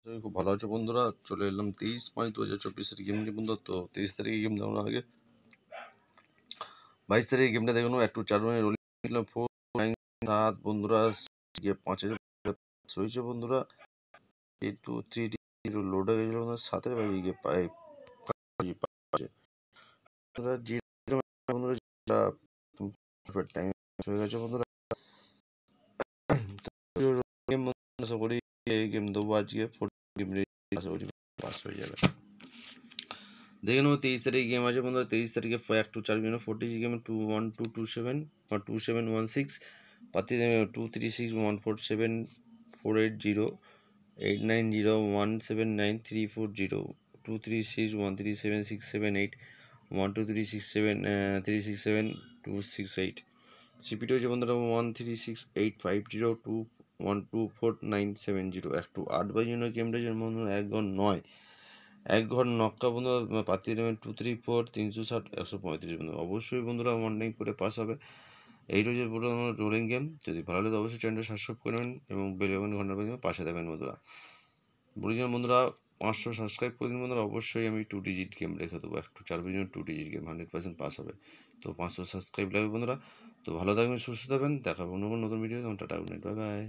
খুব ভালো আছো বন্ধুরা। চলে এলাম 23/5/2024 গেম নিয়ে বন্ধুরা। তো 23 তারিখে গেম দেখানোর আগে 22 তারিখে গেমটা দেখুন একটু 4 রানের রোলিং দিলাম 4-9-7 বন্ধুরা। গিয়ে 5-এর হয়েছে বন্ধুরা। 8-2-3 লোড হয়ে গেছিল বন্ধুরা। 7-এর বাজে গিয়ে পায় বন্ধুরা টাইম হয়ে গেছে বন্ধুরা। আশা করি এই গেম দেবো আজকে আশা করি পাস হয়ে যাবে। দেখে নেবো 23 তারিখে গেম আছে বন্ধুরা। 23 তারিখে 1-2-4 40 গেমে 2-1-2-2-7 বা 2-7-1-6 পাতি 2-3-6-1-4-7 4-8-0 8-9-0-1-7-9-3-4-0 2-3-6-1-3-7-6-7-8 1-2-3-6-7 3-6-7 2-6-8 সিপিটি হচ্ছে বন্ধুরা 1-3-6-8-5-0-2-1-2-4-9-7-0 একটু 8 বাজে গেমটা বন্ধুরা 1 ঘর 9 1 ঘর নক্কা বন্ধুরা। পাতি নেবেন 2-3-4 360 135 বন্ধু। অবশ্যই বন্ধুরা ওয়ান টাইম করে পাস হবে। এই রয়েছে পুরো রোলিং গেম। যদি ভালো লাগে অবশ্যই চ্যানেলটা সাবস্ক্রাইব করে নেবেন এবং বেল আইকন ঘন্টার পাশে থাকবেন বন্ধুরা। বলেছিলাম বন্ধুরা 500 সাবস্ক্রাইব করে দিন বন্ধুরা। অবশ্যই আমি 2 ডিজিট গেম রেখে দেবো। একটু 4 বাজে 2 ডিজিট গেম 100% পাস হবে। তো 500 সাবস্ক্রাইব লাগবে বন্ধুরা। তো ভালো থাকবেন, সুস্থ থাকবেন, দেখা হবে অন্য কোনো নতুন video. Tata, good night, bye bye.